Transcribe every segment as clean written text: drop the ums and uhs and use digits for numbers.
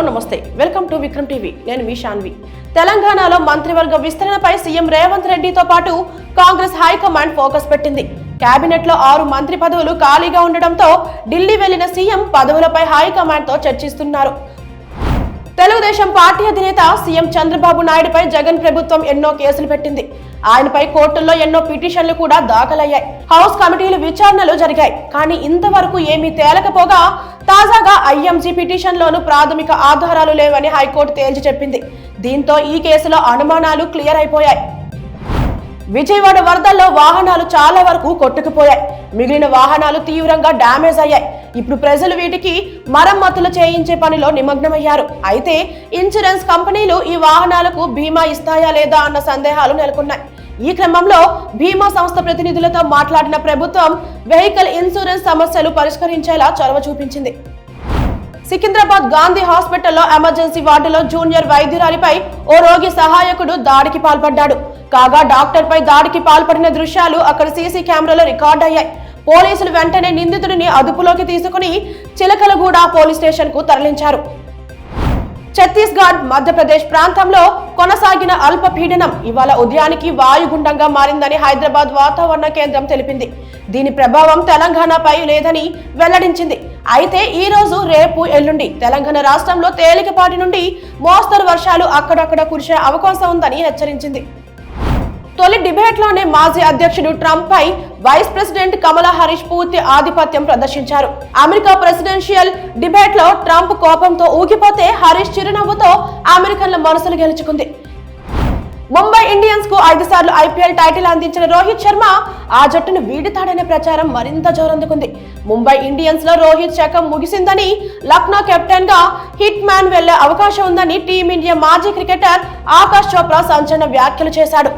నమస్తే, welcome to Vikram TV. నేను మీ శాన్వి. తెలంగాణలో మంత్రివర్గ విస్తరణపై సీఎం రేవంత్ రెడ్డితో పాటు కాంగ్రెస్ హైకమాండ్ ఫోకస్ పెట్టింది. కేబినెట్ లో 6 మంత్రి పదవులు ఖాళీగా ఉండడంతో ఢిల్లీ వెళ్లిన సీఎం పదవులపై హైకమాండ్ తో చర్చిస్తున్నారు. తెలుగుదేశం పార్టీ అధినేత సీఎం చంద్రబాబు నాయుడుపై జగన్ ప్రభుత్వం ఎన్నో కేసులు పెట్టింది. ఆయనపై కోర్టుల్లో ఎన్నో పిటిషన్లు కూడా దాఖలయ్యాయి. హౌస్ కమిటీలు విచారణలు జరిగాయి. కానీ ఇంతవరకు ఏమీ తేలకపోగా తాజాగా ఐఎంజీ పిటిషన్లోనూ ప్రాథమిక ఆధారాలు లేవని హైకోర్టు తేల్చి చెప్పింది. దీంతో ఈ కేసులో అనుమానాలు క్లియర్ అయిపోయాయి. విజయవాడ వరదల్లో వాహనాలు చాలా వరకు కొట్టుకుపోయాయి. మిగిలిన వాహనాలు తీవ్రంగా డ్యామేజ్ అయ్యాయి. ఇప్పుడు ప్రజలు వీటికి మరమ్మతులు చేయించే పనిలో నిమగ్నమయ్యారు. అయితే ఇన్సూరెన్స్ కంపెనీలు ఈ వాహనాలకు బీమా ఇస్తాయా లేదా అన్న సందేహాలు నెలకొన్నాయి. ఈ క్రమంలో బీమా సంస్థ ప్రతినిధులతో మాట్లాడిన ప్రభుత్వం వెహికల్ ఇన్సూరెన్స్ సమస్యలు పరిష్కరించేలా చొరవ చూపించింది. సికింద్రాబాద్ గాంధీ హాస్పిటల్లో ఎమర్జెన్సీ వార్డులో జూనియర్ వైద్యురాలిపై ఓ రోగి సహాయకుడు దాడికి పాల్పడ్డాడు. కాగా డాక్టర్ పై దాడికి పాల్పడిన దృశ్యాలు అక్కడ సీసీ కెమెరాలో రికార్డ్ అయ్యాయి. పోలీసులు వెంటనే నిందితుడిని అదుపులోకి తీసుకుని చిలకలగూడ పోలీస్ స్టేషన్ కు తరలించారు. ఛత్తీస్గఢ్, మధ్యప్రదేశ్ ప్రాంతంలో కొనసాగిన అల్పపీడనం ఇవాళ ఉదయానికి వాయుగుండంగా మారిందని హైదరాబాద్ వాతావరణ కేంద్రం తెలిపింది. దీని ప్రభావం తెలంగాణపై లేదని వెల్లడించింది. అయితే ఈ రోజు, రేపు, ఎల్లుండి తెలంగాణ రాష్ట్రంలో తేలికపాటి నుండి మోస్తరు వర్షాలు అక్కడక్కడ కురిసే అవకాశం ఉందని హెచ్చరించింది. తొలి డిబేట్ లోనే మాజీ అధ్యక్షుడు ట్రంప్ పై వైస్ ప్రెసిడెంట్ కమలా హారిస్ పూర్తి ఆధిపత్యం ప్రదర్శించారు. అమెరికా ప్రెసిడెన్షియల్ డిబేట్ లో ట్రంప్ కోపంతో ఊగిపోతే హారిస్ చిరునవ్వుతో అమెరికన్ల మనసులు గెలుచుకుంది. ముంబై ఇండియన్స్ కు 5 సార్లు ఐపీఎల్ టైటిల్ అందించిన రోహిత్ శర్మ ఆ జట్టును వీడుతాడనే ప్రచారం మరింత జోరందుకుంది. ముంబై ఇండియన్స్ లో రోహిత్ శకం ముగిసిందని, లక్నో కెప్టెన్ గా హిట్ మ్యాన్ వెళ్లే అవకాశం ఉందని టీమిండియా మాజీ క్రికెటర్ ఆకాష్ చోప్రా సంచలన వ్యాఖ్యలు చేశాడు.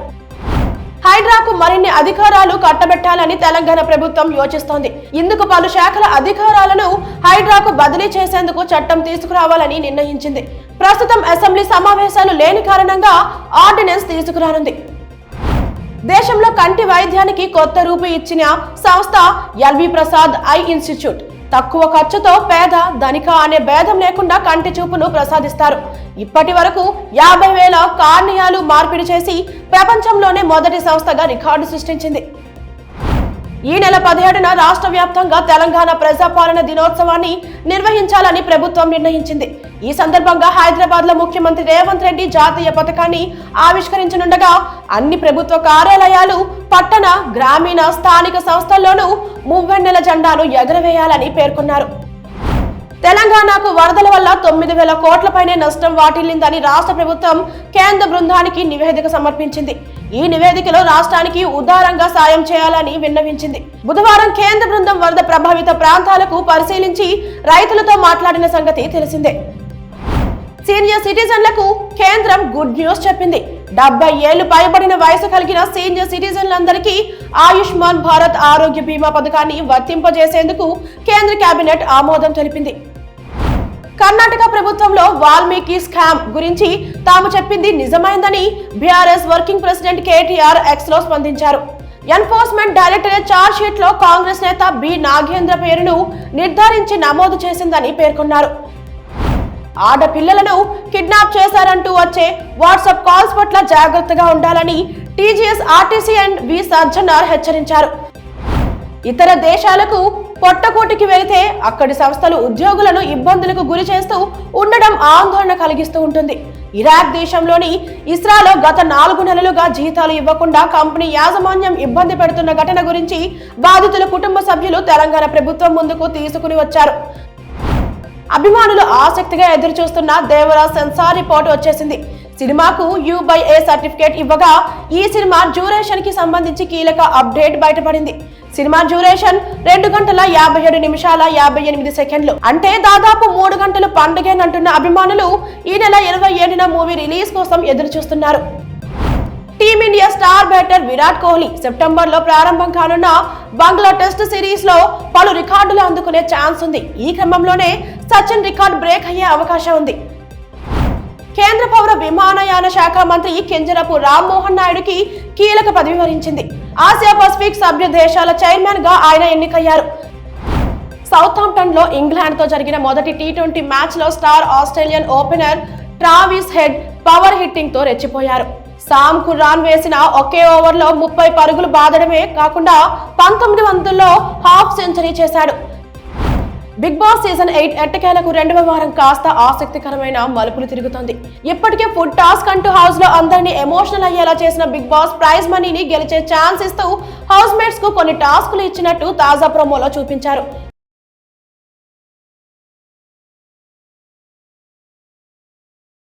హైడ్రాకు మరిన్ని అధికారాలు కట్టబెట్టాలని తెలంగాణ ప్రభుత్వం యోచిస్తోంది. ఇందుకు పలు శాఖల అధికారాలను హైడ్రాకు బదిలీ చేసేందుకు చట్టం తీసుకురావాలని నిర్ణయించింది. ప్రస్తుతం అసెంబ్లీ సమావేశాలు లేని కారణంగా ఆర్డినెన్స్ తీసుకురానుంది. దేశంలో కంటి వైద్యానికి కొత్త రూపు ఇచ్చిన సంస్థ ఎల్వి ప్రసాద్ ఐ ఇన్స్టిట్యూట్. తక్కువ ఖర్చుతో పేద, ధనిక అనే భేదం లేకుండా కంటి చూపును ప్రసాదిస్తారు. ఇప్పటి వరకు 50,000 కార్నియాలు మార్పిడి చేసి ప్రపంచంలోనే మొదటి సంస్థగా రికార్డు సృష్టించింది. ఈ నెల 17న రాష్ట్ర వ్యాప్తంగా తెలంగాణ ప్రజాపాలన దినోత్సవాన్ని నిర్వహించాలని ప్రభుత్వం నిర్ణయించింది. ఈ సందర్భంగా హైదరాబాద్ లో ముఖ్యమంత్రి రేవంత్ రెడ్డి జాతీయ పతాకాన్ని ఆవిష్కరించనుండగా అన్ని ప్రభుత్వ కార్యాలయాలు, పట్టణ, గ్రామీణ, స్థానిక సంస్థల్లోనూ మువ్వెన్నెల జెండాను ఎగరవేయాలని పేర్కొన్నారు. తెలంగాణకు వరదల వల్ల 9,000 కోట్లపైనే నష్టం వాటిల్లిందని రాష్ట్ర ప్రభుత్వం కేంద్ర బృందానికి నివేదిక సమర్పించింది. ఈ నివేదికలో రాష్ట్రానికి ఉదారంగా సాయం చేయాలని విన్నవించింది. బుధవారం కేంద్ర బృందం వరద ప్రభావిత ప్రాంతాలకు పరిశీలించి రైతులతో మాట్లాడిన సంగతి తెలిసిందే. సీనియర్ సిటిజన్లకు కేంద్రం గుడ్ న్యూస్ చెప్పింది. 70 ఏళ్లు పైబడిన వయసు కలిగిన సీనియర్ సిటిజన్లందరికీ ఆయుష్మాన్ భారత్ ఆరోగ్య బీమా పథకాన్ని వర్తింపజేసేందుకు కేంద్ర కేబినెట్ ఆమోదం తెలిపింది. కర్ణాటక ప్రభుత్వంలో వాల్మీకి స్కామ్ గురించి తాము చెప్పింది నిజమైందని BRS working president KTR X లో స్పందించారు. ఎన్ఫోర్స్మెంట్ డైరెక్టరేట్ చార్జ్ షీట్ లో కాంగ్రెస్ నేత బి నాగేంద్ర పేరును నిర్ధారించి నమోదు చేసిందని పేర్కొన్నారు. ఆడపిల్లలను కిడ్నాప్ చేశారంటూ వచ్చే వాట్సాప్ కాల్స్ పట్ల జాగ్రత్తగా ఉండాలని TGS RTC and V Sajjanar హెచ్చరించారు. ఇతర దేశాలకు పొట్టకూటికి వెళితే అక్కడి సంస్థలు ఉద్యోగులను ఇబ్బందులకు గురి చేస్తూ ఉండడం ఆందోళన కలిగిస్తూ ఉంటుంది. ఇరాక్ దేశంలోని ఇస్రాలో గత 4 నెలలుగా జీతాలు ఇవ్వకుండా కంపెనీ యాజమాన్యం ఇబ్బంది పెడుతున్న ఘటన గురించి బాధితుల కుటుంబ సభ్యులు తెలంగాణ ప్రభుత్వం ముందుకు తీసుకుని వచ్చారు. అభిమానులు ఆసక్తిగా ఎదురు చూస్తున్న దేవరాజ్ సెన్సార్ రిపోర్ట్ వచ్చేసింది. సినిమాకు U/A సర్టిఫికేట్ ఇవ్వగా ఈ సినిమా డ్యూరేషన్ కి సంబంధించి కీలక అప్డేట్ బయటపడింది. సినిమా డ్యూరేషన్ 2 గంటల 57 నిమిషాల 58 సెకండ్లు. అంటే దాదాపు 3 గంటలు పండుగేనంటున్న అభిమానులు ఈ నెల 27న మూవీ రిలీజ్ కోసం ఎదురు చూస్తున్నారు. Team India star batter Virat Kohli September లో ప్రారంభం కానున్న బంగ్లా టెస్ట్ సిరీస్ లో పలు రికార్డులు అందుకునే ఛాన్స్ ఉంది. ఈ క్రమంలోనే సచిన్ రికార్డ్ బ్రేక్ అయ్యే అవకాశం ఉంది. కేంద్ర పౌర విమానయాన శాఖ మంత్రి కింజరపు రామ్మోహన్ నాయుడుకి కీలక పదవి వరించింది. ఆసియా పసిఫిక్ సభ్య దేశాల చైర్మన్ గా ఆయన ఎన్నికయ్యారు. సౌతాంప్టన్ లో ఇంగ్లాండ్ తో జరిగిన మొదటి టీ20 మ్యాచ్ లో star Australian opener Travis head power hitting తో రెచ్చిపోయారు. సామ్ కుర్రాన్ వేసిన ఒకే ఓవర్లో 30 పరుగులు బాదడమే కాకుండా 19 బంతుల్లో హాఫ్ సెంచరీ చేశాడు. బిగ్ బాస్ సీజన్ 8 ఎట్టకేలకు 2వ వారం కాస్త ఆసక్తికరమైన మలుపులు తిరుగుతోంది. ఇప్పటికే ఫుడ్ టాస్క్ అంటూ హౌస్ లో అందరినీ ఎమోషనల్ అయ్యేలా చేసిన బిగ్ బాస్ ప్రైజ్ మనీని గెలిచే ఛాన్స్ ఇస్తూ హౌస్ మేట్స్ కు కొన్ని టాస్కులు ఇచ్చినట్టు తాజా ప్రోమోలో చూపించారు.